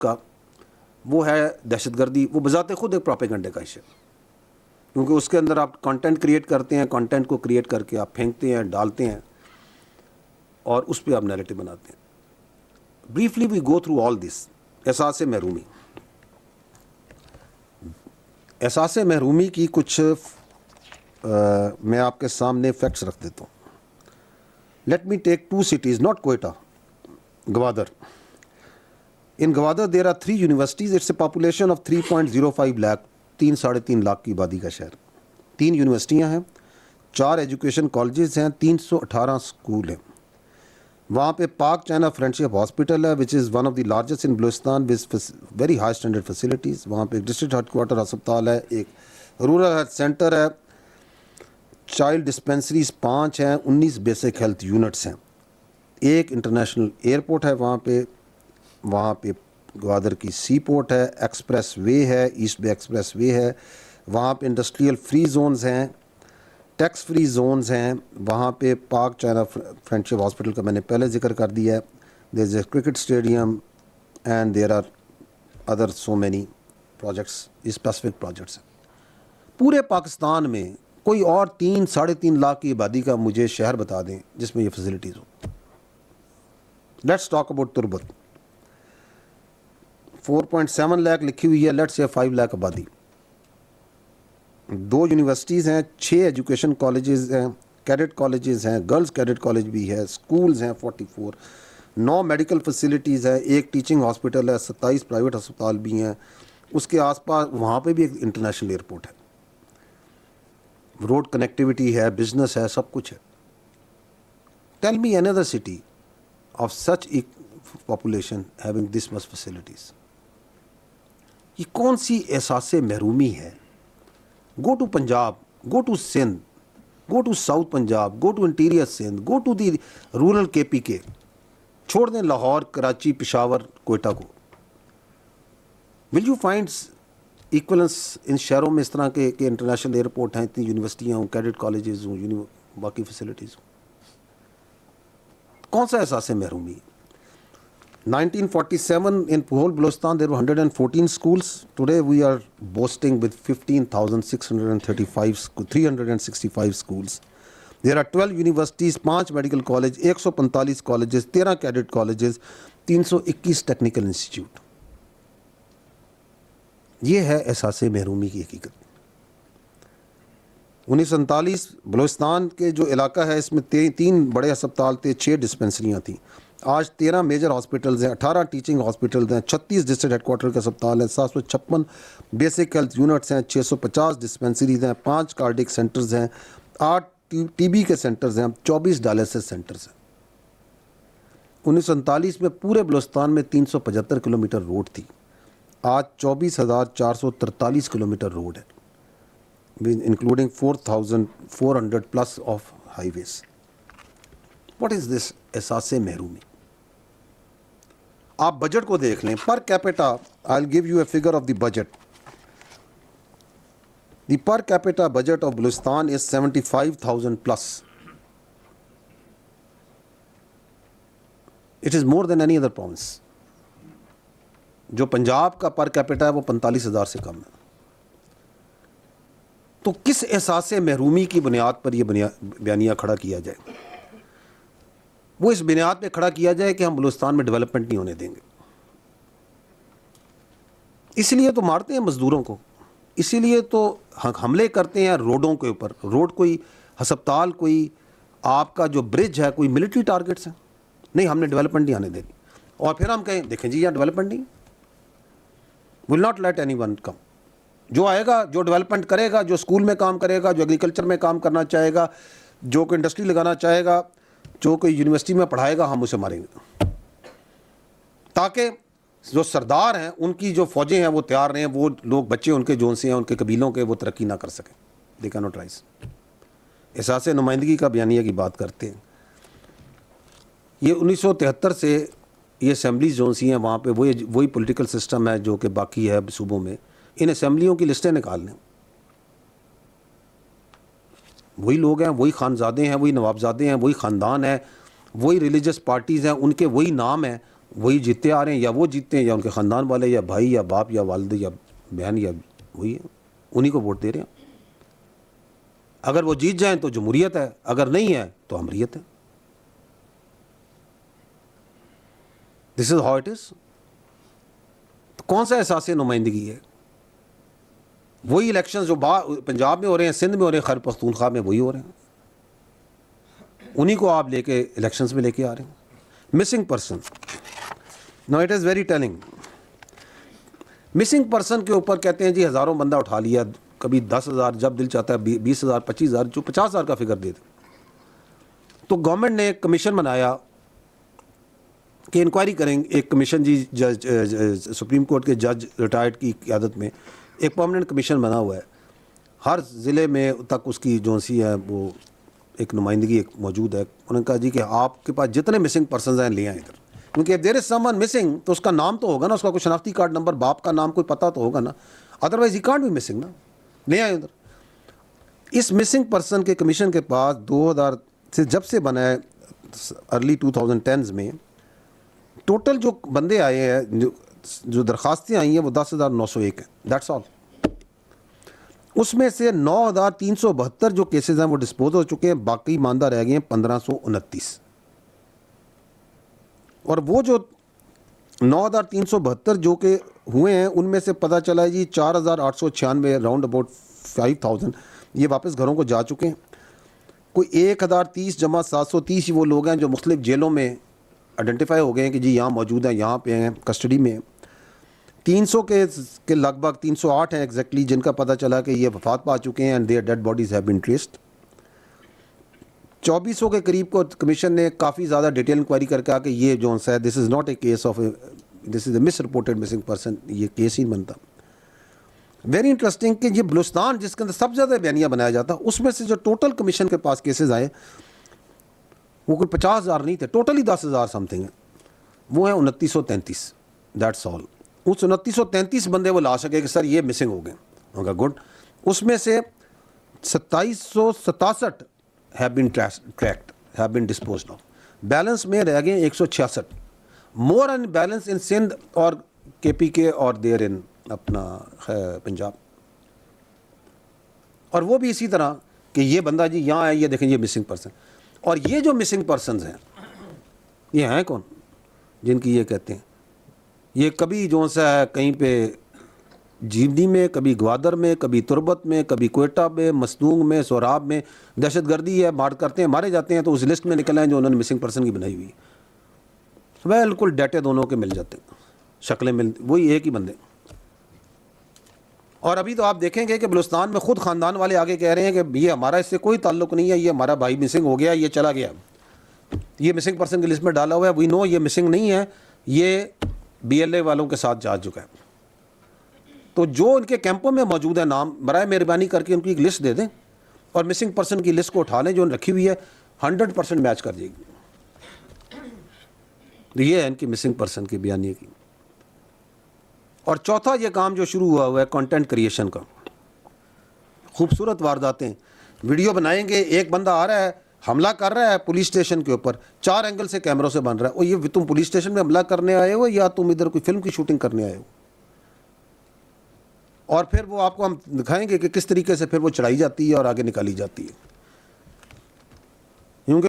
का, वो है दहशतगर्दी। वो बजाते खुद एक प्रोपेगेंडे का इशू, क्योंकि उसके अंदर आप कंटेंट क्रिएट करते हैं, कंटेंट को क्रिएट करके आप फेंकते हैं, डालते हैं और उस पर आप नैरेटिव बनाते हैं। Briefly we go through all this. एहसास महरूमी, एहसास महरूमी की कुछ मैं आपके सामने फैक्ट्स रख देता हूँ। Let me take 2 cities, not Quetta, Gwadar. In Gwadar there are 3 universities. It's a population of 3.05 lakh, 3-3.5 lakh की आबादी का शहर। 3 यूनिवर्सिटियाँ हैं, 4 एजुकेशन कॉलेजेस हैं, 318 स्कूल हैं। वहाँ पे पाक चाइना फ्रेंडशिप हॉस्पिटल है, which is one of the largest in Balochistan with very high standard facilities. वहाँ पे एक डिस्ट्रिक्ट हेडक्वार्टर अस्पताल है, एक रूरल हेल्थ सेंटर है, चाइल्ड डिस्पेंसरीज 5 हैं, 19 बेसिक हेल्थ यूनिट्स हैं, एक इंटरनेशनल एयरपोर्ट है वहाँ पे ग्वादर की सी पोर्ट है, एक्सप्रेस वे है, ईस्ट बे एक्सप्रेस वे है, वहाँ पे इंडस्ट्रियल फ्री जोन्स हैं, टैक्स फ्री जोन्स हैं, वहाँ पे पाक चाइना फ्रेंडशिप हॉस्पिटल का मैंने पहले जिक्र कर दिया है। There is a cricket stadium and there are other so many projects, specific projects हैं। पूरे पाकिस्तान में कोई और 3-3.5 लाख की आबादी का मुझे शहर बता दें जिसमें ये फैसिलिटीज़ हो। Let's talk about Turbat. 4.7 lakh लिखी हुई है, लेट्स से 5 लाख आबादी। 2 यूनिवर्सिटीज़ हैं, 6 एजुकेशन कॉलेजेस हैं, कैडेट कॉलेजेस हैं, गर्ल्स कैडेट कॉलेज भी है, स्कूल्स हैं 44, 9 मेडिकल फैसिलिटीज़ है, एक टीचिंग हॉस्पिटल है, 27 प्राइवेट अस्पताल भी हैं। उसके आसपास वहाँ पे भी एक इंटरनेशनल एयरपोर्ट है, रोड कनेक्टिविटी है, बिजनेस है, सब कुछ है। Tell me another city of such a population having this much facilities. ये कौन सी एहसास महरूमी है? Go to Punjab, go to Sindh, go to south Punjab, go to interior Sindh, go to the rural KPK, छोड़ दें लाहौर, कराची, पेशावर, कोयटा को। विल यू फाइंड इक्वलेंस इन शहरों में इस तरह के इंटरनेशनल एयरपोर्ट हैं, इतनी यूनिवर्सिटियाँ हों, कैडेट कॉलेजेस हों, बाकी फैसिलिटीज़ हों? कौन सा एहसास महरूमी? 1947 in whole Balochistan there were 114 schools. Today we are boasting with 365 schools. There are 12 universities, 5 medical colleges, 145 colleges, 13 cadet colleges, 321 technical institute. ये है एहसास महरूमी की हकीकत। 1947 बलूचिस्तान के जो इलाका है इसमें 3 बड़े अस्पताल थे, 6 डिस्पेंसरियाँ थीं। आज 13 मेजर हॉस्पिटल्स हैं, 18 टीचिंग हॉस्पिटल्स हैं, 36 डिस्ट्रिक्ट हेडक्वार्टर के अस्पताल हैं, 756 बेसिक हेल्थ यूनिट्स हैं, 650 डिस्पेंसरीज हैं, 5 कार्डिक सेंटर्स हैं, 8 TB के सेंटर्स हैं, 24 डायलिसिस सेंटर्स हैं। 1947 में पूरे बलूचिस्तान में 375 किलोमीटर रोड थी, आज 24,443 किलोमीटर रोड है, including 4,400 plus of highways. What is this एहसास महरूमी? आप बजट को देख लें, per capita, I will give U a figure of the budget. The per capita budget of Balochistan is 75,000 plus. It is more than any other province. जो पंजाब का per capita है वो 45,000 से कम है। तो किस एहसास महरूमी की बुनियाद पर यह बयानिया खड़ा किया जाए? वो इस बुनियाद पे खड़ा किया जाए कि हम बलूचिस्तान में डेवलपमेंट नहीं होने देंगे। इसलिए तो मारते हैं मजदूरों को, इसीलिए तो हमले करते हैं रोडों के ऊपर। रोड कोई अस्पताल, कोई आपका जो ब्रिज है, कोई मिलिट्री टारगेट्स हैं? नहीं, हमने डेवलपमेंट नहीं आने देनी। और फिर हम कहें देखें जी यहाँ डेवलपमेंट नहीं, विल नॉट लेट एनीवन कम। जो आएगा, जो डेवलपमेंट करेगा, जो स्कूल में काम करेगा, जो एग्रीकल्चर में काम करना चाहेगा, जो कोई इंडस्ट्री लगाना चाहेगा, जो कोई यूनिवर्सिटी में पढ़ाएगा, हम उसे मारेंगे। ताकि जो सरदार हैं उनकी जो फौजें हैं वो तैयार रहें, वो लोग बच्चे उनके जोन से हैं, उनके कबीलों के, वो तरक्की ना कर सकें। They can not rise. एहसास नुमाइंदगी का बयानिया की बात करते हैं। ये 1973 से ये असम्बली जोन सी हैं, वहाँ पे वही पॉलिटिकल सिस्टम है जो कि बाकी है सूबों में। इन असम्बलियों की लिस्टें निकाल लें, वही लोग हैं, वही खानजादे हैं, वही नवाबजादे हैं, वही ख़ानदान है, वही रिलीजियस पार्टीज़ हैं, उनके वही नाम हैं, वही जीतते आ रहे हैं, या वो जीतते हैं या उनके ख़ानदान वाले या भाई या बाप या वालिद या बहन या वही है, उन्हीं को वोट दे रहे हैं। अगर वो जीत जाएं तो जमहूरियत है, अगर नहीं है तो अमरीयत है। This is how it is. तो कौन सा एहसास नुमाइंदगी है? वही इलेक्शंस जो पंजाब में हो रहे हैं, सिंध में हो रहे हैं, खैबर पख्तूनख्वा में वही हो रहे हैं, उन्हीं को आप लेके इलेक्शंस में लेके आ रहे हैं। Missing person, no it is very telling. Missing person के ऊपर कहते हैं जी हज़ारों बंदा उठा लिया, कभी 10,000, जब दिल चाहता है 20,000, 25,000, जो 50,000 का फिगर दे दे। तो गवर्नमेंट ने एक कमीशन बनाया कि इंक्वायरी करेंगे। एक कमीशन जी, जज सुप्रीम कोर्ट के जज रिटायर्ड की क़यादत में एक परमानेंट कमीशन बना हुआ है। हर ज़िले में तक उसकी जो सी है वो एक नुमाइंदगी एक मौजूद है। उन्होंने कहा जी कि आपके पास जितने मिसिंग पर्सन हैं ले आए इधर, क्योंकि देयर इज समवन मिसिंग तो उसका नाम तो होगा ना, उसका कोई शनाख्ती कार्ड नंबर, बाप का नाम कोई पता तो होगा ना, otherwise he can't be missing ना। ले आए उधर। इस मिसिंग पर्सन के कमीशन के पास 2000 से जब से बना है, अर्ली 2010s में टोटल जो बंदे आए हैं, जो दरखास्तें आई हैं वो 10,901 हैं, दैट्स ऑल। उसमें से 9,372 जो केसेस हैं वो डिस्पोज हो चुके हैं, बाकी मानदा रह गए हैं 1,529। और वो जो 9,372 जो के हुए हैं उनमें से पता चला है जी 4,896 राउंड अबाउट 5,000 ये वापस घरों को जा चुके हैं। कोई 1,030 जमा 730 ही वो लोग हैं जो मुख्तलिफ जेलों में आइडेंटिफाई हो गए हैं कि जी यहाँ मौजूद हैं, यहाँ पे हैं, कस्टडी में। 300 के लगभग 308 हैं एग्जैक्टली जिनका पता चला कि ये वफात पा चुके हैं and their dead bodies have been traced. 2400 के करीब को कमीशन ने काफ़ी ज़्यादा डिटेल इंक्वायरी करके कहा कि ये जो है this is not a case of, this is a miss reported missing person, ये केस ही बनता। वेरी इंटरेस्टिंग कि ये बलूचिस्तान जिसके अंदर सबसे ज़्यादा बयानिया बनाया जाता, उसमें से जो टोटल कमीशन के पास केसेस आए वो कोई 50,000 नहीं थे, टोटली 10,000 समथिंग है, वो है 2933, दैट्स ऑल। उस 2933 बंदे वो ला सके कि सर ये मिसिंग हो गए, उनका गुड। उसमें से 2767 have been tracked, have been disposed of. Balance में रह गए 166, मोर एन बैलेंस इन सिंध और KPK और देयर इन अपना पंजाब। और वो भी इसी तरह कि ये बंदा जी यहाँ है, ये देखें ये मिसिंग पर्सन। और ये जो मिसिंग पर्सनस हैं ये हैं कौन जिनकी ये कहते हैं, ये कभी जो सा है कहीं पे जीवनी में, कभी ग्वादर में, कभी तुरबत में, कभी कोयटा में, मसदूंग में, सोराब में दहशतगर्दी है, मार करते हैं, मारे जाते हैं, तो उस लिस्ट में निकल आए जो उन्होंने मिसिंग पर्सन की बनाई हुई। बिल्कुल डाटे दोनों के मिल जाते हैं, शक्लें मिल, वही एक ही बंदे। और अभी तो आप देखेंगे कि बलूचिस्तान में खुद ख़ानदान वाले आगे कह रहे हैं कि ये हमारा इससे कोई ताल्लुक़ नहीं है, ये हमारा भाई मिसिंग हो गया, ये चला गया, ये मिसिंग पर्सन की लिस्ट में डाला हुआ है, वी नो ये मिसिंग नहीं है, ये BLA वालों के साथ जा चुका है। तो जो उनके कैंपों में मौजूद है नाम, बराए मेहरबानी करके उनकी एक लिस्ट दे दें और मिसिंग पर्सन की लिस्ट को उठा लें जो रखी हुई है, 100% मैच कर जाएगी। तो ये है इनकी मिसिंग पर्सन की बयानी की। और चौथा ये काम जो शुरू हुआ है कंटेंट क्रिएशन का, खूबसूरत वारदातें, वीडियो बनाएंगे, एक बंदा आ रहा है, हमला कर रहा है पुलिस स्टेशन के ऊपर, 4 एंगल से कैमरों से बन रहा है, और ये तुम पुलिस स्टेशन में हमला करने आए हो या तुम इधर कोई फिल्म की शूटिंग करने आए हो। और फिर वो आपको हम दिखाएंगे कि किस तरीके से फिर वो चढ़ाई जाती है और आगे निकाली जाती है।